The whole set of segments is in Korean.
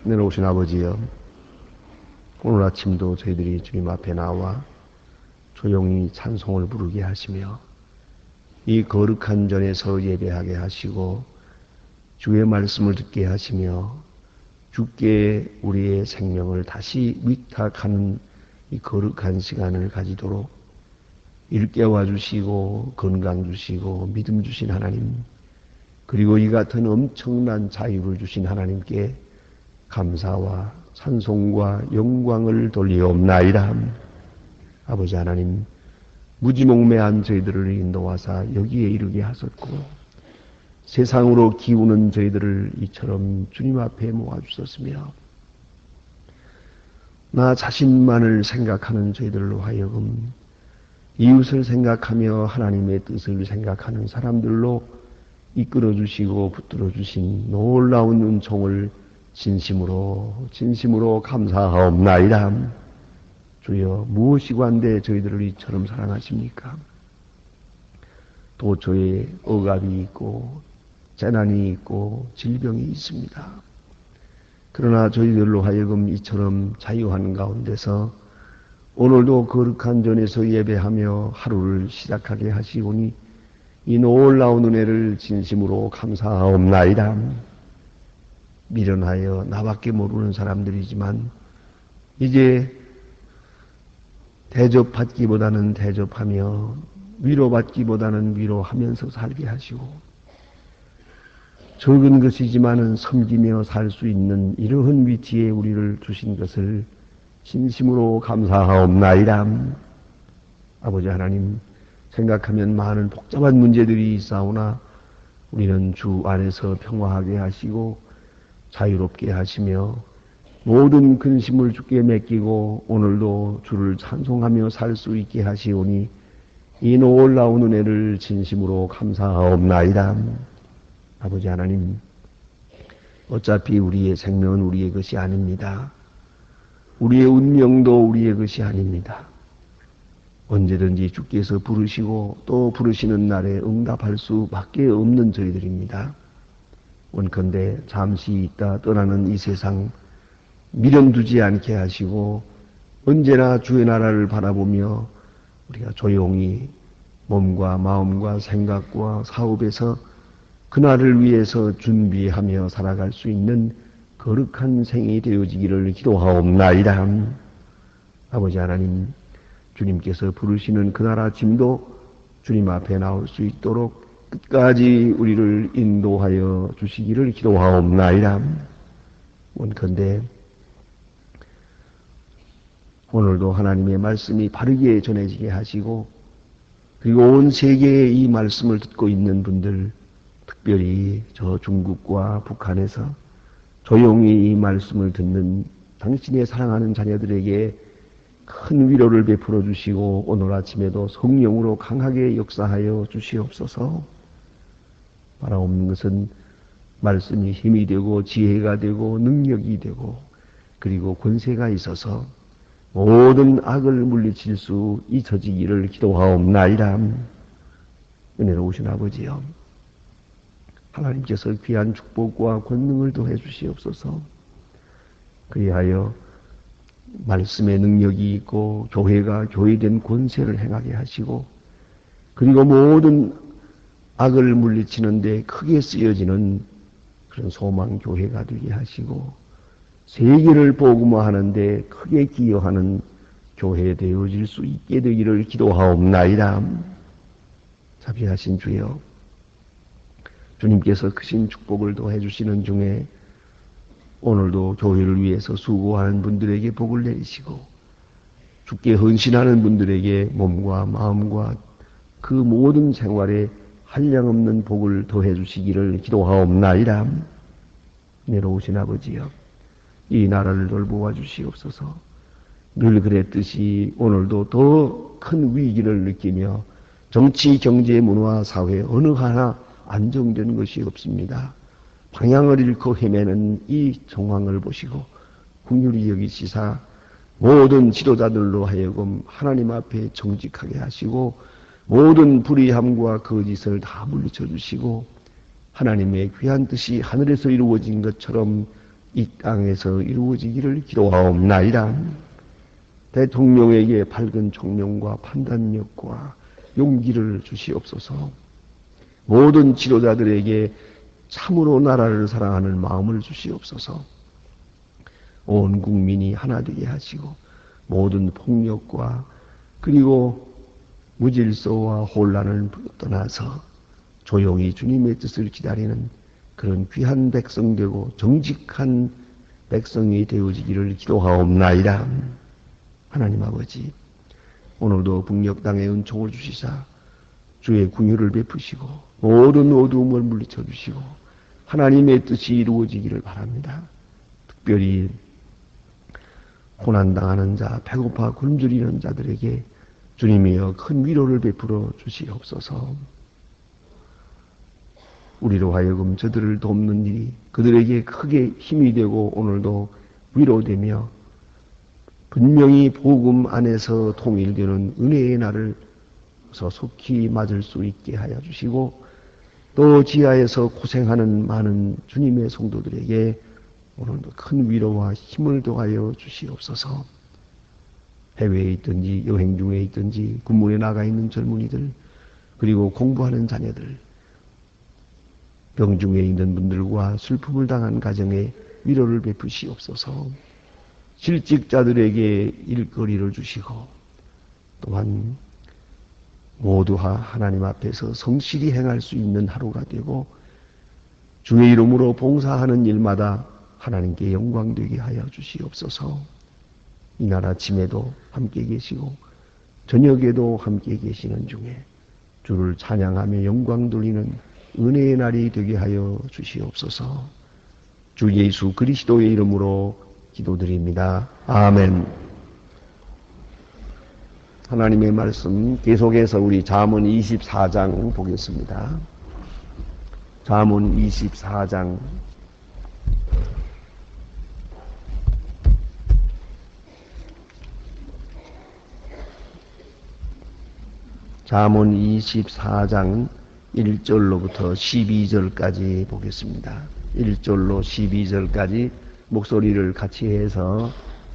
내려오신 아버지여, 오늘 아침도 저희들이 주님 앞에 나와 조용히 찬송을 부르게 하시며 이 거룩한 전에서 예배하게 하시고 주의 말씀을 듣게 하시며 주께 우리의 생명을 다시 위탁하는 이 거룩한 시간을 가지도록 일깨워 주시고 건강 주시고 믿음 주신 하나님, 그리고 이 같은 엄청난 자유를 주신 하나님께 감사와 찬송과 영광을 돌리옵나이다. 아버지 하나님, 무지몽매한 저희들을 인도하사 여기에 이르게 하셨고 세상으로 기우는 저희들을 이처럼 주님 앞에 모아주셨으며 나 자신만을 생각하는 저희들로 하여금 이웃을 생각하며 하나님의 뜻을 생각하는 사람들로 이끌어주시고 붙들어주신 놀라운 은총을 진심으로 감사하옵나이다. 주여, 무엇이 관대 저희들을 이처럼 사랑하십니까? 도처에 억압이 있고 재난이 있고 질병이 있습니다. 그러나 저희들로 하여금 이처럼 자유한 가운데서 오늘도 거룩한 전에서 예배하며 하루를 시작하게 하시오니 이 놀라운 은혜를 진심으로 감사하옵나이다. 미련하여 나밖에 모르는 사람들이지만 이제 대접받기보다는 대접하며 위로받기보다는 위로하면서 살게 하시고 적은 것이지만은 섬기며 살 수 있는 이러한 위치에 우리를 주신 것을 진심으로 감사하옵나이다. 아버지 하나님, 생각하면 많은 복잡한 문제들이 있사오나 우리는 주 안에서 평화하게 하시고 자유롭게 하시며 모든 근심을 주께 맡기고 오늘도 주를 찬송하며 살 수 있게 하시오니 이 놀라운 은혜를 진심으로 감사하옵나이다. 아버지 하나님, 어차피 우리의 생명은 우리의 것이 아닙니다. 우리의 운명도 우리의 것이 아닙니다. 언제든지 주께서 부르시고 또 부르시는 날에 응답할 수밖에 없는 저희들입니다. 원컨대 잠시 있다 떠나는 이 세상 미련두지 않게 하시고 언제나 주의 나라를 바라보며 우리가 조용히 몸과 마음과 생각과 사업에서 그날을 위해서 준비하며 살아갈 수 있는 거룩한 생이 되어지기를 기도하옵나이다. 아버지 하나님, 주님께서 부르시는 그날 아침도 주님 앞에 나올 수 있도록 끝까지 우리를 인도하여 주시기를 기도하옵나이다. 원컨대 오늘도 하나님의 말씀이 바르게 전해지게 하시고 그리고 온 세계에 이 말씀을 듣고 있는 분들, 특별히 저 중국과 북한에서 조용히 이 말씀을 듣는 당신의 사랑하는 자녀들에게 큰 위로를 베풀어 주시고 오늘 아침에도 성령으로 강하게 역사하여 주시옵소서. 바라옵는 것은 말씀이 힘이 되고 지혜가 되고 능력이 되고 그리고 권세가 있어서 모든 악을 물리칠 수 있어지기를 기도하옵나이다. 은혜로우신 아버지여, 하나님께서 귀한 축복과 권능을 더해 주시옵소서. 그리하여 말씀의 능력이 있고 교회가 교회된 권세를 행하게 하시고 그리고 모든 악을 물리치는데 크게 쓰여지는 그런 소망 교회가 되게 하시고 세계를 복음화하는데 크게 기여하는 교회 되어질 수 있게 되기를 기도하옵나이다. 자비하신 주여, 주님께서 크신 축복을 더해 주시는 중에 오늘도 교회를 위해서 수고하는 분들에게 복을 내리시고 주께 헌신하는 분들에게 몸과 마음과 그 모든 생활에 한량없는 복을 더해 주시기를 기도하옵나이다. 내려오신 아버지여, 이 나라를 돌보아 주시옵소서. 늘 그랬듯이 오늘도 더 큰 위기를 느끼며 정치, 경제, 문화, 사회 어느 하나 안정된 것이 없습니다. 방향을 잃고 헤매는 이 정황을 보시고 긍휼히 여기시사 모든 지도자들로 하여금 하나님 앞에 정직하게 하시고 모든 불의함과 거짓을 다 물리쳐 주시고 하나님의 귀한 뜻이 하늘에서 이루어진 것처럼 이 땅에서 이루어지기를 기도하옵나이다. 대통령에게 밝은 총명과 판단력과 용기를 주시옵소서. 모든 지도자들에게 참으로 나라를 사랑하는 마음을 주시옵소서. 온 국민이 하나 되게 하시고 모든 폭력과 그리고 무질서와 혼란을 떠나서 조용히 주님의 뜻을 기다리는 그런 귀한 백성 되고 정직한 백성이 되어지기를 기도하옵나이다. 하나님 아버지, 오늘도 북녘 땅에 은총을 주시사 주의 궁유를 베푸시고 모든 어두움을 물리쳐 주시고 하나님의 뜻이 이루어지기를 바랍니다. 특별히 고난당하는 자, 배고파 굶주리는 자들에게 주님이여 큰 위로를 베풀어 주시옵소서. 우리로 하여금 저들을 돕는 일이 그들에게 크게 힘이 되고 오늘도 위로되며 분명히 복음 안에서 통일되는 은혜의 날을 속히 맞을 수 있게 하여 주시고 또 지하에서 고생하는 많은 주님의 성도들에게 오늘도 큰 위로와 힘을 더하여 주시옵소서. 해외에 있든지 여행 중에 있든지 군문에 나가 있는 젊은이들 그리고 공부하는 자녀들 병중에 있는 분들과 슬픔을 당한 가정에 위로를 베푸시옵소서. 실직자들에게 일거리를 주시고 또한 모두 하나님 앞에서 성실히 행할 수 있는 하루가 되고 주의 이름으로 봉사하는 일마다 하나님께 영광되게 하여 주시옵소서. 이날 아침에도 함께 계시고 저녁에도 함께 계시는 중에 주를 찬양하며 영광 돌리는 은혜의 날이 되게 하여 주시옵소서. 주 예수 그리스도의 이름으로 기도드립니다. 아멘. 하나님의 말씀 계속해서 우리 잠언 24장 보겠습니다. 잠언 24장 잠언 24장 1절로부터 12절까지 보겠습니다. 1절로 12절까지 목소리를 같이 해서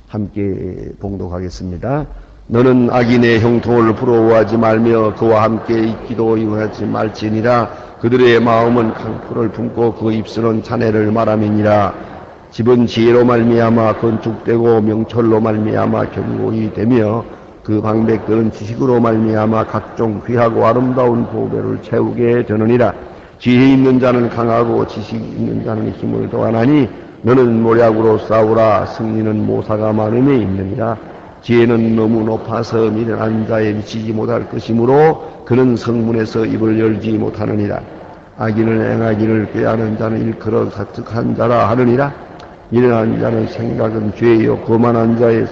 함께 봉독하겠습니다. 너는 악인의 형통을 부러워하지 말며 그와 함께 있기도 이용하지 말지니라. 그들의 마음은 강포를 품고 그 입술은 잔해를 말함이니라. 집은 지혜로 말미암아 건축되고 명철로 말미암아 견고히 되며 그 방백들은 지식으로 말미암아 각종 귀하고 아름다운 보배를 채우게 되느니라. 지혜 있는 자는 강하고 지식 있는 자는 힘을 더하나니 너는 모략으로 싸우라. 승리는 모사가 많음에 있느니라. 지혜는 너무 높아서 미련한 자에 미치지 못할 것이므로 그는 성문에서 입을 열지 못하느니라. 악인을 행하기를 꾀하는 자는 일컬어 사특한 자라 하느니라. 미련한 자는 생각은 죄요 거만한 자의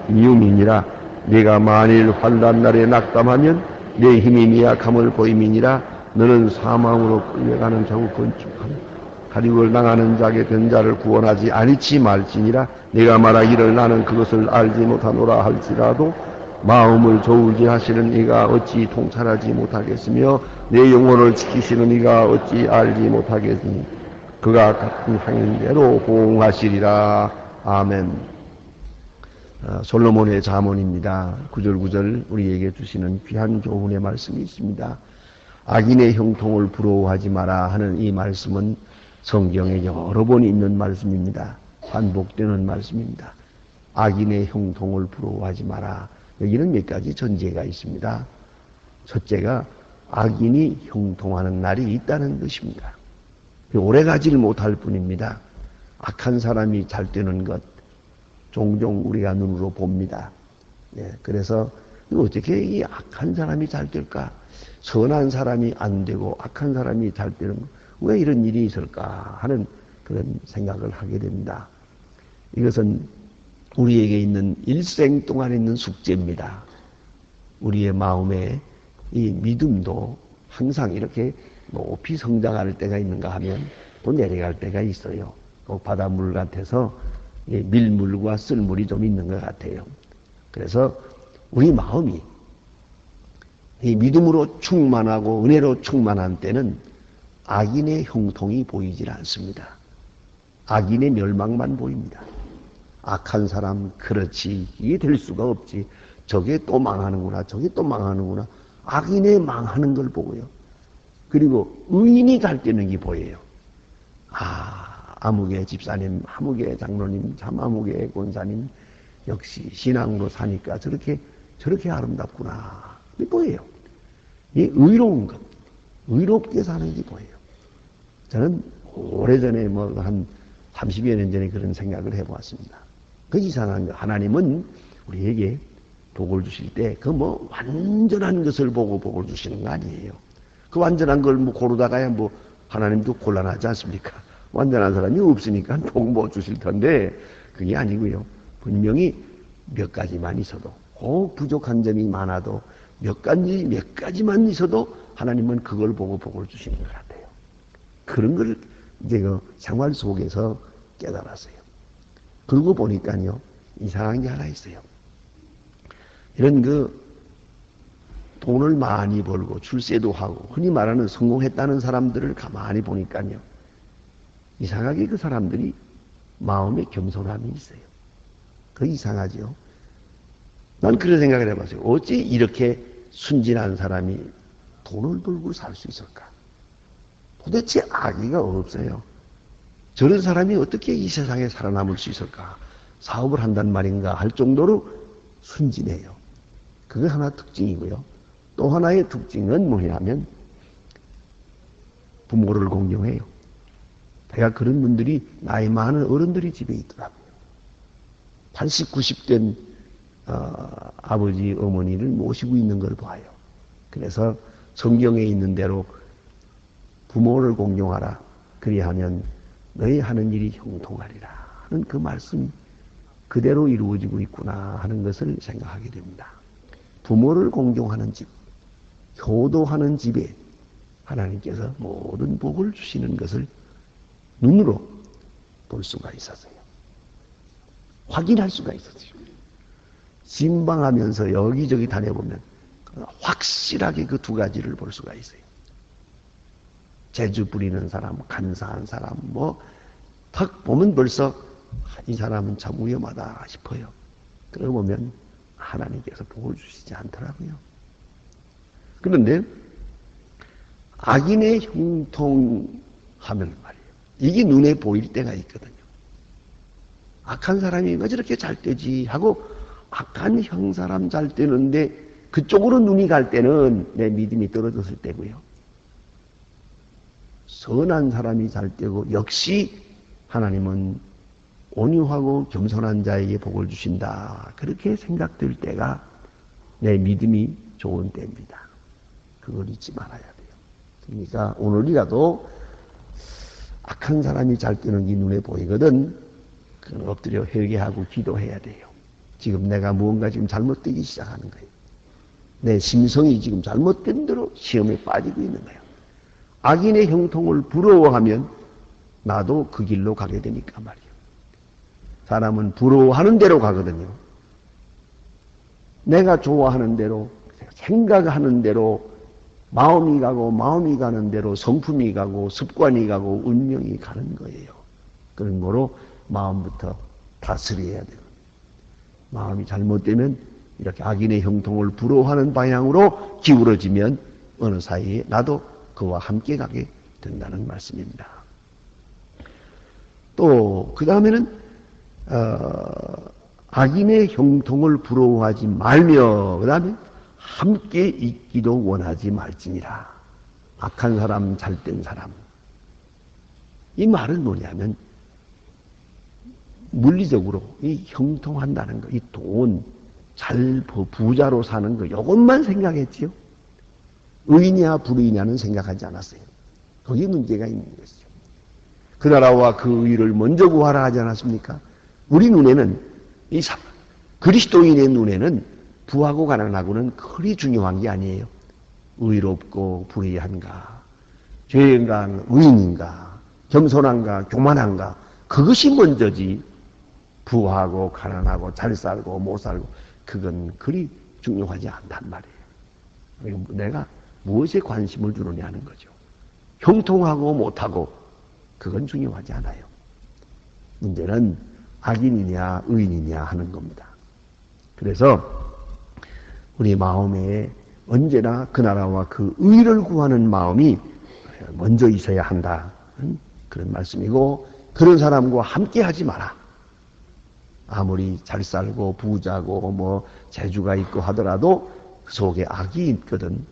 미움이니라. 네가 만일 환난 날에 낙담하면 내 힘이 미약함을 보임이니라. 너는 사망으로 끌려가는 자고 건축하며 가륙을 당하는 자게 된 자를 구원하지 아니치 말지니라. 내가 말하기를 나는 그것을 알지 못하노라 할지라도 마음을 조우게 하시는 이가 어찌 통찰하지 못하겠으며 내 영혼을 지키시는 이가 어찌 알지 못하겠으니 그가 같은 행위대로 보응하시리라. 아멘. 솔로몬의 잠언입니다. 구절구절 우리에게 주시는 귀한 교훈의 말씀이 있습니다. 악인의 형통을 부러워하지 마라 하는 이 말씀은 성경에 여러 번 있는 말씀입니다. 반복되는 말씀입니다. 악인의 형통을 부러워하지 마라. 여기는 몇 가지 전제가 있습니다. 첫째가 악인이 형통하는 날이 있다는 것입니다. 오래가지를 못할 뿐입니다. 악한 사람이 잘 되는 것 종종 우리가 눈으로 봅니다. 그래서 어떻게 이 악한 사람이 잘 될까? 선한 사람이 안 되고 악한 사람이 잘 되는 왜 이런 일이 있을까 하는 그런 생각을 하게 됩니다. 이것은 우리에게 있는 일생 동안 있는 숙제입니다. 우리의 마음에 이 믿음도 항상 이렇게 높이 성장할 때가 있는가 하면 또 내려갈 때가 있어요. 바닷물 같아서 밀물과 쓸물이 좀 있는 것 같아요. 그래서 우리 마음이 이 믿음으로 충만하고 은혜로 충만한 때는 악인의 형통이 보이질 않습니다. 악인의 멸망만 보입니다. 악한 사람, 그렇지. 이게 될 수가 없지. 저게 또 망하는구나. 저게 또 망하는구나. 악인의 망하는 걸 보고요. 그리고 의인이 잘 되는 게 보여요. 아, 아무개 집사님, 아무개 장로님, 참 아무개 권사님, 역시 신앙으로 사니까 저렇게 아름답구나. 이게 보여요. 이 의로운 것, 의롭게 사는 게 보여요. 저는 오래전에 한 30여 년 전에 그런 생각을 해보았습니다. 그 이상한 거, 하나님은 우리에게 복을 주실 때 그 완전한 것을 보고 복을 주시는 거 아니에요. 그 완전한 걸 고르다가야 하나님도 곤란하지 않습니까? 완전한 사람이 없으니까 복 못 주실 텐데 그게 아니고요. 분명히 몇 가지만 있어도, 부족한 점이 많아도 몇 가지만 있어도 하나님은 그걸 보고 복을 주시는 것 같아요. 그런 걸 이제 그 생활 속에서 깨달았어요. 그러고 보니까요, 이상한 게 하나 있어요. 이런 돈을 많이 벌고 출세도 하고 흔히 말하는 성공했다는 사람들을 가만히 보니까요, 이상하게 그 사람들이 마음에 겸손함이 있어요. 그 이상하죠. 난 그런 생각을 해봤어요. 어찌 이렇게 순진한 사람이 돈을 벌고 살 수 있을까? 도대체 악의가 없어요. 저런 사람이 어떻게 이 세상에 살아남을 수 있을까? 사업을 한단 말인가 할 정도로 순진해요. 그게 하나 특징이고요. 또 하나의 특징은 뭐냐면 부모를 공경해요. 제가 그런 분들이 나이 많은 어른들이 집에 있더라고요. 80, 90된 아버지, 어머니를 모시고 있는 걸 봐요. 그래서 성경에 있는 대로 부모를 공경하라. 그리하면 너희 하는 일이 형통하리라 하는 그 말씀 그대로 이루어지고 있구나 하는 것을 생각하게 됩니다. 부모를 공경하는 집, 효도하는 집에 하나님께서 모든 복을 주시는 것을 눈으로 볼 수가 있었어요. 확인할 수가 있었어요. 신방하면서 여기저기 다녀보면 확실하게 그 두 가지를 볼 수가 있어요. 재주 부리는 사람, 간사한 사람, 탁 보면 벌써 이 사람은 참 위험하다 싶어요. 그러고 보면 하나님께서 복을 주시지 않더라고요. 그런데 악인의 형통하면 말이에요. 이게 눈에 보일 때가 있거든요. 악한 사람이 왜 저렇게 잘 되지 하고 악한 형사람 잘 되는데 그쪽으로 눈이 갈 때는 내 믿음이 떨어졌을 때고요. 선한 사람이 잘 되고 역시 하나님은 온유하고 겸손한 자에게 복을 주신다. 그렇게 생각될 때가 내 믿음이 좋은 때입니다. 그걸 잊지 말아야 돼요. 그러니까 오늘이라도 악한 사람이 잘 되는 게 눈에 보이거든. 그건 엎드려 회개하고 기도해야 돼요. 지금 내가 무언가 지금 잘못되기 시작하는 거예요. 내 심성이 지금 잘못된 대로 시험에 빠지고 있는 거예요. 악인의 형통을 부러워하면 나도 그 길로 가게 되니까 말이에요. 사람은 부러워하는 대로 가거든요. 내가 좋아하는 대로, 생각하는 대로 마음이 가고 마음이 가는 대로 성품이 가고 습관이 가고 운명이 가는 거예요. 그런 거로 마음부터 다스려야 돼요. 마음이 잘못되면 이렇게 악인의 형통을 부러워하는 방향으로 기울어지면 어느 사이에 나도 그와 함께 가게 된다는 말씀입니다. 또 그 다음에는 악인의 형통을 부러워하지 말며 그 다음에 함께 있기도 원하지 말지니라. 악한 사람, 잘된 사람. 이 말은 뭐냐면 물리적으로 이 형통한다는 거, 이 돈, 잘 부자로 사는 거, 이것만 생각했지요. 의인이냐 불의냐는 생각하지 않았어요. 거기에 문제가 있는 것이죠. 그 나라와 그 의를 먼저 구하라 하지 않았습니까? 우리 눈에는 그리스도인의 눈에는 부하고 가난하고는 그리 중요한 게 아니에요. 의롭고 불의한가, 죄인가, 의인인가, 겸손한가, 교만한가, 그것이 먼저지. 부하고 가난하고 잘 살고 못 살고 그건 그리 중요하지 않단 말이에요. 내가 무엇에 관심을 주느냐 하는 거죠. 형통하고 못하고 그건 중요하지 않아요. 문제는 악인이냐 의인이냐 하는 겁니다. 그래서 우리 마음에 언제나 그 나라와 그 의를 구하는 마음이 먼저 있어야 한다. 그런 말씀이고, 그런 사람과 함께 하지 마라. 아무리 잘 살고 부자고 뭐 재주가 있고 하더라도 그 속에 악이 있거든.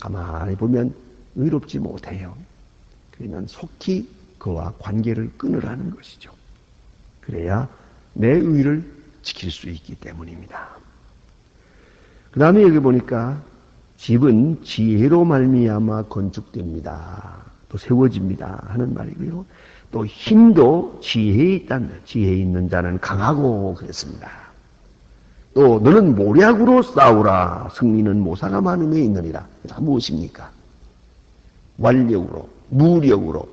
가만히 보면 의롭지 못해요. 그러면 속히 그와 관계를 끊으라는 것이죠. 그래야 내 의를 지킬 수 있기 때문입니다. 그 다음에 여기 보니까 집은 지혜로 말미암아 건축됩니다. 또 세워집니다 하는 말이고요. 또 힘도 지혜에 있다는, 지혜 있는 자는 강하고 그랬습니다. 또 너는 모략으로 싸우라. 승리는 모사가 많음에 있느니라. 무엇입니까? 완력으로, 무력으로,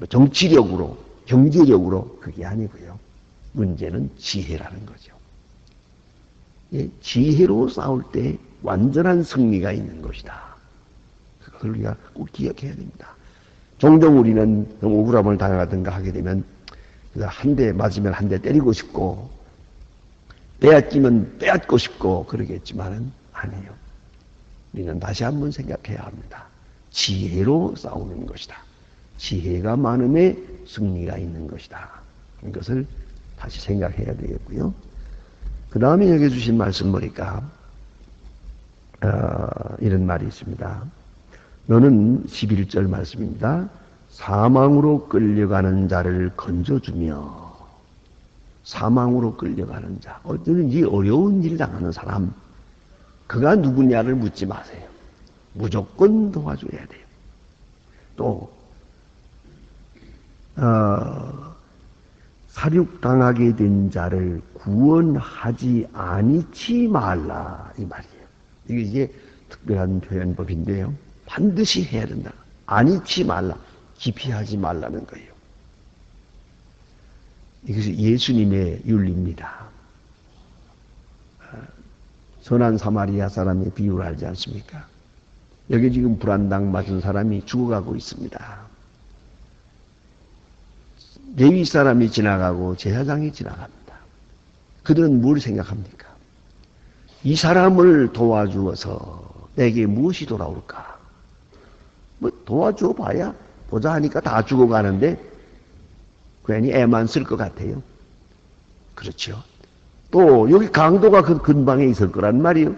정치력으로, 경제력으로, 그게 아니고요. 문제는 지혜라는 거죠. 예, 지혜로 싸울 때 완전한 승리가 있는 것이다. 그걸 우리가 꼭 기억해야 됩니다. 종종 우리는 억울함을 당하든가 하게 되면 한 대 맞으면 한 대 때리고 싶고 빼앗기면 빼앗고 싶고 그러겠지만은 아니에요. 우리는 다시 한번 생각해야 합니다. 지혜로 싸우는 것이다. 지혜가 많음에 승리가 있는 것이다. 이것을 다시 생각해야 되겠고요. 그 다음에 여기 주신 말씀 보니까 이런 말이 있습니다. 너는 11절 말씀입니다. 사망으로 끌려가는 자를 건져주며, 사망으로 끌려가는 자, 어쩌든지 어려운 일 당하는 사람, 그가 누구냐를 묻지 마세요. 무조건 도와줘야 돼요. 또 사륙당하게 된 자를 구원하지 아니치 말라, 이 말이에요. 이게 특별한 표현법인데요. 반드시 해야 된다. 아니치 말라. 기피하지 말라는 거예요. 이것이 예수님의 윤리입니다. 선한 사마리아 사람의 비유를 알지 않습니까? 여기 지금 불안당 맞은 사람이 죽어가고 있습니다. 레위 사람이 지나가고 제사장이 지나갑니다. 그들은 뭘 생각합니까? 이 사람을 도와주어서 내게 무엇이 돌아올까? 뭐 도와줘 봐야 보자 하니까 다 죽어가는데 괜히 애만 쓸 것 같아요. 그렇죠. 또 여기 강도가 그 근방에 있을 거란 말이에요.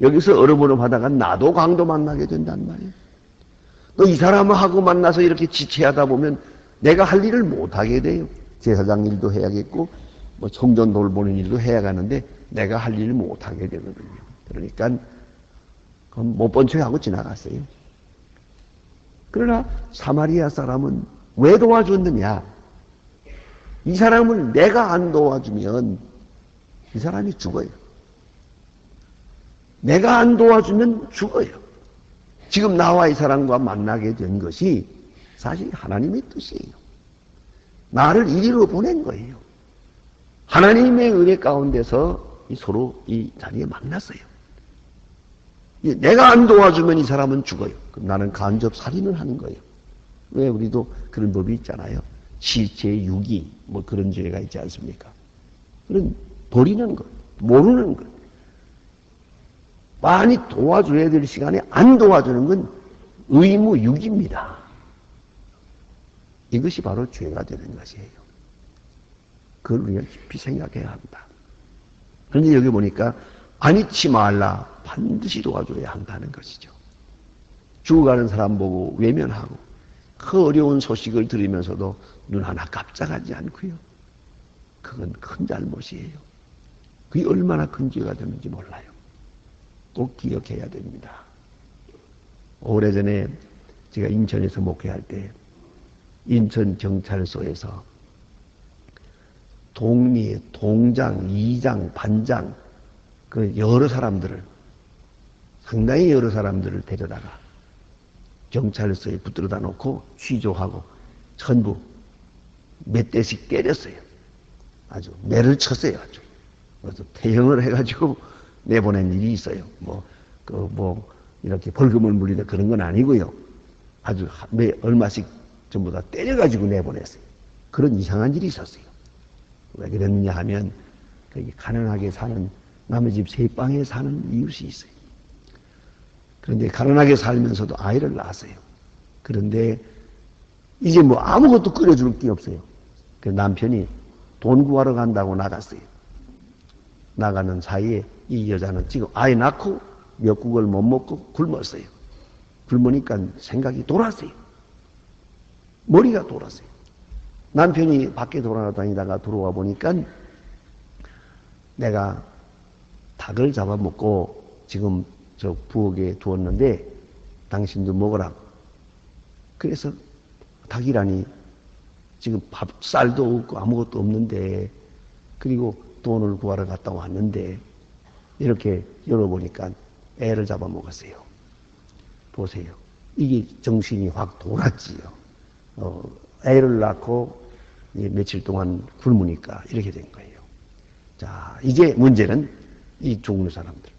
여기서 얼어버려 하다가 나도 강도 만나게 된단 말이에요. 또 이 사람하고 만나서 이렇게 지체하다 보면 내가 할 일을 못하게 돼요. 제사장 일도 해야겠고 뭐 성전 돌보는 일도 해야 가는데 내가 할 일을 못하게 되거든요. 그러니까 못 본 척하고 지나갔어요. 그러나 사마리아 사람은 왜 도와줬느냐? 이 사람을 내가 안 도와주면 이 사람이 죽어요. 내가 안 도와주면 죽어요. 지금 나와 이 사람과 만나게 된 것이 사실 하나님의 뜻이에요. 나를 이리로 보낸 거예요. 하나님의 은혜 가운데서 서로 이 자리에 만났어요. 내가 안 도와주면 이 사람은 죽어요. 그럼 나는 간접 살인을 하는 거예요. 왜 우리도 그런 법이 있잖아요. 실체 유기 뭐 그런 죄가 있지 않습니까? 그런 버리는 것, 모르는 것. 많이 도와줘야 될 시간에 안 도와주는 건 의무유기입니다. 이것이 바로 죄가 되는 것이에요. 그걸 우리가 깊이 생각해야 합니다. 그런데 여기 보니까 아니치 말라, 반드시 도와줘야 한다는 것이죠. 죽어가는 사람 보고 외면하고 그 어려운 소식을 들으면서도 눈 하나 깜짝하지 않고요. 그건 큰 잘못이에요. 그게 얼마나 큰 죄가 되는지 몰라요. 꼭 기억해야 됩니다. 오래전에 제가 인천에서 목회할 때 인천경찰서에서 동리, 동장, 이장, 반장 그 여러 사람들을 상당히 여러 사람들을 데려다가 경찰서에 붙들어다 놓고 취조하고 전부 몇 대씩 때렸어요. 아주 매를 쳤어요. 아주. 그래서 태형을 해가지고 내보낸 일이 있어요. 이렇게 벌금을 물리는 그런 건 아니고요. 아주 얼마씩 전부 다 때려가지고 내보냈어요. 그런 이상한 일이 있었어요. 왜 그랬느냐 하면 거기 가난하게 사는 남의 집 세방에 사는 이웃이 있어요. 그런데 가난하게 살면서도 아이를 낳았어요. 그런데 이제 뭐 아무것도 끓여줄 게 없어요. 그 남편이 돈 구하러 간다고 나갔어요. 나가는 사이에 이 여자는 지금 아이 낳고 몇국을 못 먹고 굶었어요. 굶으니까 생각이 돌았어요. 머리가 돌았어요. 남편이 밖에 돌아다니다가 들어와 보니까 내가 닭을 잡아먹고 지금 저 부엌에 두었는데 당신도 먹어라. 그래서 닭이라니 지금 밥, 쌀도 없고 아무것도 없는데 그리고 돈을 구하러 갔다 왔는데 이렇게 열어보니까 애를 잡아먹었어요. 보세요. 이게 정신이 확 돌았지요. 애를 낳고 며칠 동안 굶으니까 이렇게 된 거예요. 자, 이제 문제는 이 죽는 사람들.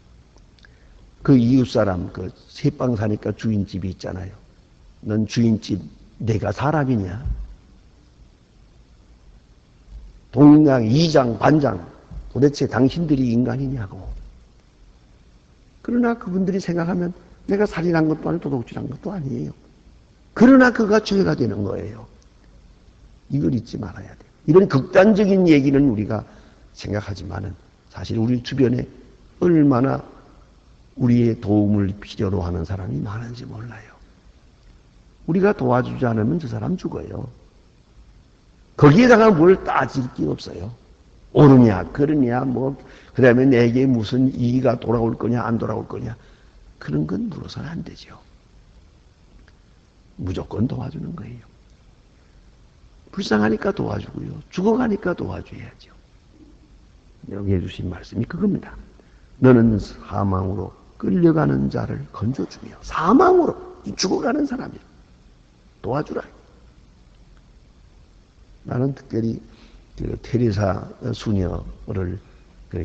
그 이웃 사람, 그 새빵 사니까 주인집이 있잖아요. 넌 주인집, 내가 사람이냐? 동양, 이장, 반장, 도대체 당신들이 인간이냐고. 그러나 그분들이 생각하면 내가 살인한 것도 아니고 도둑질한 것도 아니에요. 그러나 그가 죄가 되는 거예요. 이걸 잊지 말아야 돼요. 이런 극단적인 얘기는 우리가 생각하지만은 사실 우리 주변에 얼마나 우리의 도움을 필요로 하는 사람이 많은지 몰라요. 우리가 도와주지 않으면 저 사람 죽어요. 거기에다가 뭘 따질 게 없어요. 옳으냐, 그러냐, 뭐, 그 다음에 내게 무슨 이의가 돌아올 거냐, 안 돌아올 거냐. 그런 건 물어서는 안 되죠. 무조건 도와주는 거예요. 불쌍하니까 도와주고요. 죽어가니까 도와줘야죠. 여기 해주신 말씀이 그겁니다. 너는 사망으로 끌려가는 자를 건져주며 사망으로 죽어가는 사람이야. 도와주라. 나는 특별히 그 테레사 수녀를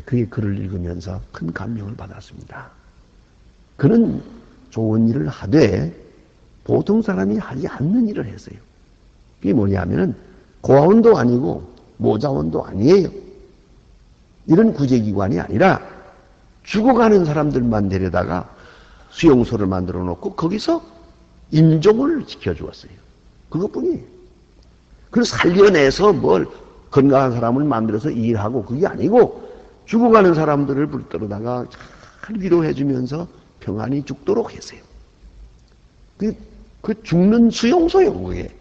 그의 글을 읽으면서 큰 감명을 받았습니다. 그는 좋은 일을 하되 보통 사람이 하지 않는 일을 했어요. 그게 뭐냐면은 고아원도 아니고 모자원도 아니에요. 이런 구제기관이 아니라 죽어가는 사람들만 데려다가 수용소를 만들어 놓고 거기서 임종을 지켜주었어요. 그것뿐이에요. 그걸 살려내서 뭘 건강한 사람을 만들어서 일하고 그게 아니고 죽어가는 사람들을 불러다가 잘 위로해주면서 평안히 죽도록 했어요. 그 죽는 수용소요, 그게.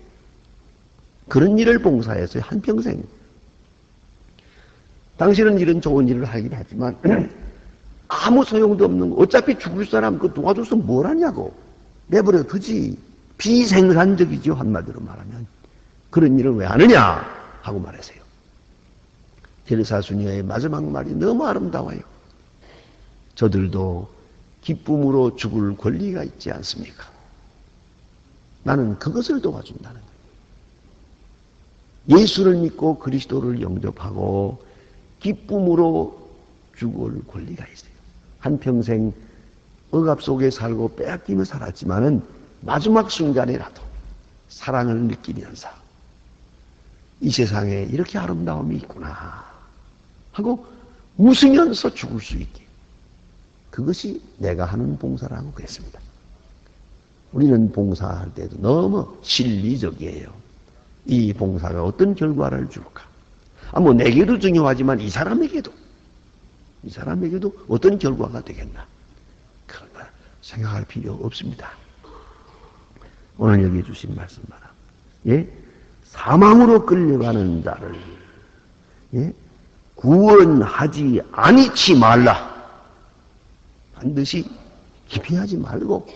그런 일을 봉사했어요, 한평생. 당신은 이런 좋은 일을 하긴 하지만 아무 소용도 없는 거. 어차피 죽을 사람 그 도와줘서 뭘 하냐고. 내버려 두지. 비생산적이죠, 한마디로 말하면. 그런 일을 왜 하느냐 하고 말하세요. 테레사 수녀의 마지막 말이 너무 아름다워요. 저들도 기쁨으로 죽을 권리가 있지 않습니까? 나는 그것을 도와준다는 거예요. 예수를 믿고 그리스도를 영접하고 기쁨으로 죽을 권리가 있어요. 한평생 억압 속에 살고 빼앗기며 살았지만은 마지막 순간에라도 사랑을 느끼면서 이 세상에 이렇게 아름다움이 있구나 하고 웃으면서 죽을 수 있게. 그것이 내가 하는 봉사라고 그랬습니다. 우리는 봉사할 때도 너무 실리적이에요. 이 봉사가 어떤 결과를 줄까? 뭐 내게도 중요하지만 이 사람에게도 어떤 결과가 되겠나? 그런 거 생각할 필요 없습니다. 오늘 여기 주신 말씀 봐라. 예? 사망으로 끌려가는 자를 구원하지 아니치 말라. 반드시 기피하지 말고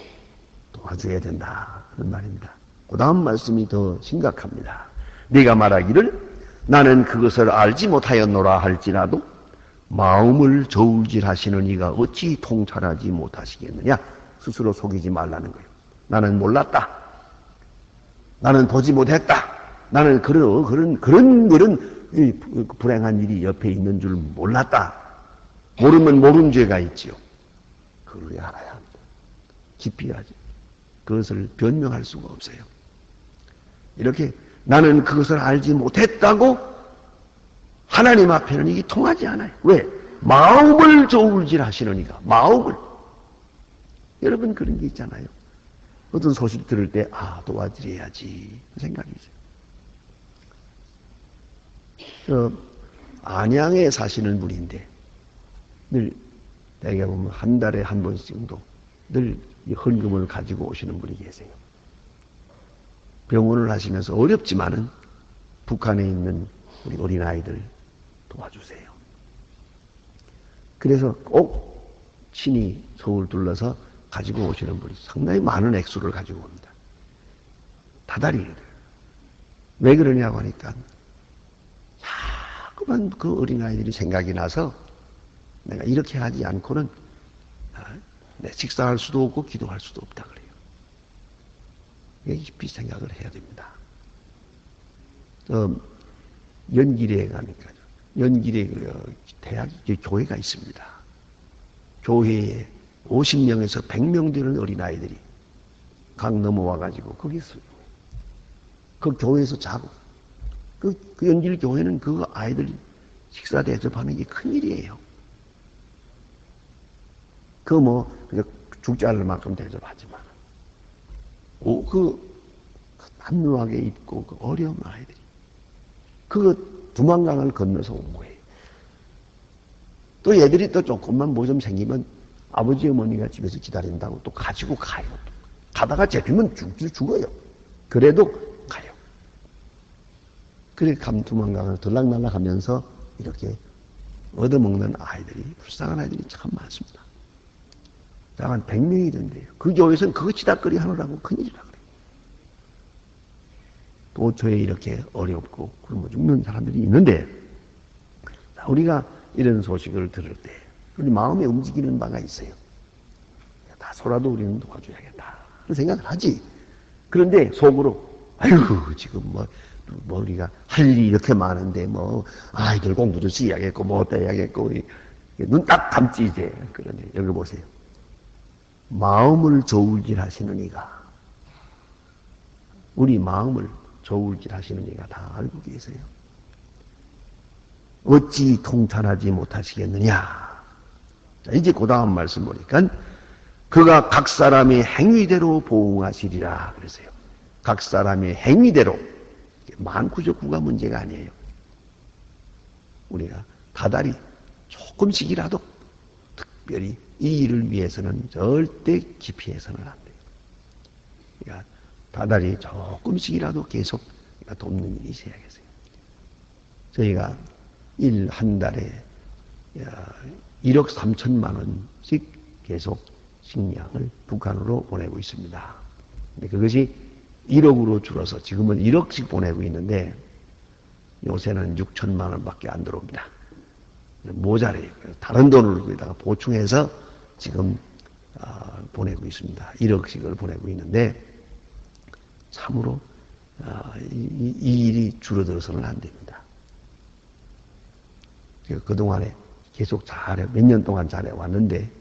도와줘야 된다 하는 말입니다. 그 다음 말씀이 더 심각합니다. 네가 말하기를 나는 그것을 알지 못하였노라 할지라도 마음을 저울질하시는 이가 어찌 통찰하지 못하시겠느냐. 스스로 속이지 말라는 거예요. 나는 몰랐다. 나는 보지 못했다. 나는 그런 불행한 일이 옆에 있는 줄 몰랐다. 모르면 모른 죄가 있지요. 그걸 알아야 합니다. 깊이 하지. 그것을 변명할 수가 없어요. 이렇게 나는 그것을 알지 못했다고 하나님 앞에는 이게 통하지 않아요. 왜? 마음을 저울질하시는 이가 마음을. 여러분 그런 게 있잖아요. 어떤 소식 들을 때 도와드려야지 생각이 있어요. 안양에 사시는 분인데 늘 대개 보면 한 달에 한 번씩 정도 늘 이 헌금을 가지고 오시는 분이 계세요. 병원을 하시면서 어렵지만은 북한에 있는 우리 어린아이들 도와주세요. 그래서 꼭 친히 서울 둘러서 가지고 오시는 분이 상당히 많은 액수를 가지고 옵니다. 다달이거든. 왜 그러냐고 하니까 자꾸만 그 어린아이들이 생각이 나서 내가 이렇게 하지 않고는 내 식사할 수도 없고 기도할 수도 없다 그래요. 깊이 생각을 해야 됩니다. 연길에 가니까 연길에 대학 교회가 있습니다. 교회에 50명에서 100명 되는 어린아이들이 강 넘어와가지고 거기서 그 교회에서 자고 그 연길 교회는 그 아이들 식사 대접하는 게 큰일이에요. 죽지 않을 만큼 대접하지만 남루하게 입고 그 어려운 아이들이 두만강을 건너서 온 거예요. 또 얘들이 또 조금만 뭐 좀 생기면 아버지 어머니가 집에서 기다린다고 또 가지고 가요. 가다가 잡히면 죽어요. 그래도 가요. 그래 두만강을 들락날락 하면서 이렇게 얻어먹는 아이들이, 불쌍한 아이들이 참 많습니다. 한 100명이 된대요. 그 교회에서는 그거 치닥거리 하느라고 큰일이라 그래요. 도처에 이렇게 어렵고 굶어 죽는 사람들이 있는데, 우리가 이런 소식을 들을 때 우리 마음에 움직이는 바가 있어요. 다소라도 우리는 도와줘야겠다 그런 생각을 하지. 그런데 속으로 지금 우리가 할 일이 이렇게 많은데 아이들 공부도 시켜야겠고 어때 해야겠고 눈 딱 감지 이제. 그런데 여기 보세요. 마음을 저울질하시는 이가, 우리 마음을 저울질하시는 이가 다 알고 계세요. 어찌 통탄하지 못하시겠느냐. 자, 이제 그 다음 말씀 보니까 그가 각 사람의 행위대로 보응하시리라 그랬어요. 각 사람의 행위대로. 만구적구가 문제가 아니에요. 우리가 다달이 조금씩이라도 특별히 이 일을 위해서는 절대 기피해서는 안 돼요. 그러니까 다달이 조금씩이라도 계속 돕는 일이 있어야겠어요. 저희가 한 달에 1억 3천만 원씩 계속 식량을 북한으로 보내고 있습니다. 근데 그것이 1억으로 줄어서 지금은 1억씩 보내고 있는데 요새는 6천만 원밖에 안 들어옵니다. 모자래요. 다른 돈을 거기다가 보충해서 지금 보내고 있습니다. 1억씩을 보내고 있는데 참으로 이 일이 줄어들어서는 안 됩니다. 그동안에 계속 몇 년 동안 잘해왔는데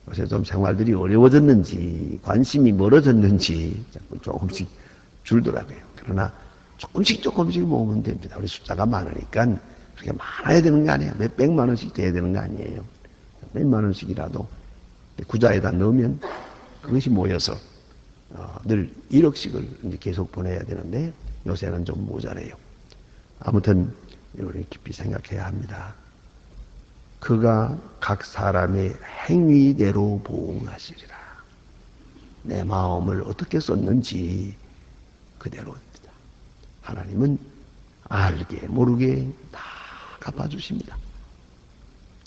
요새 좀 생활들이 어려워졌는지 관심이 멀어졌는지 조금씩 줄더라고요. 그러나 조금씩 모으면 됩니다. 우리 숫자가 많으니까 그렇게 많아야 되는 거 아니에요. 몇 백만 원씩 돼야 되는 거 아니에요. 몇만 원씩이라도 구자에다 넣으면 그것이 모여서 늘 1억씩을 이제 계속 보내야 되는데 요새는 좀 모자래요. 아무튼 우리 깊이 생각해야 합니다. 그가 각 사람의 행위대로 보응하시리라. 내 마음을 어떻게 썼는지 그대로입니다. 하나님은 알게 모르게 다 갚아주십니다.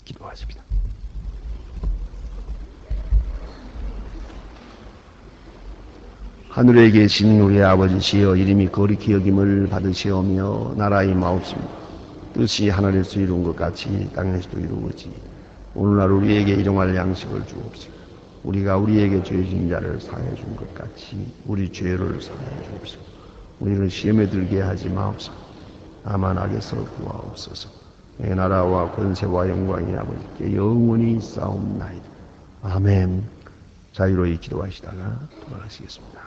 기도하십니다. 하늘에 계신 우리 아버지시여, 이름이 거룩히 여김을 받으시오며 나라의 마옵시며 뜻이 하늘에서 이룬 것 같이 땅에서도 이루어지니 오늘날 우리에게 일용할 양식을 주옵시고 우리가 우리에게 죄 지은 자를 사하여 준 것 같이 우리 죄를 사하여 주옵시고 우리를 시험에 들게 하지 마옵소서. 다만 악에서 구하옵소서. 내 나라와 권세와 영광이 아버지께 영원히 싸움나이다. 아멘. 자유로이 기도하시다가 돌아가시겠습니다.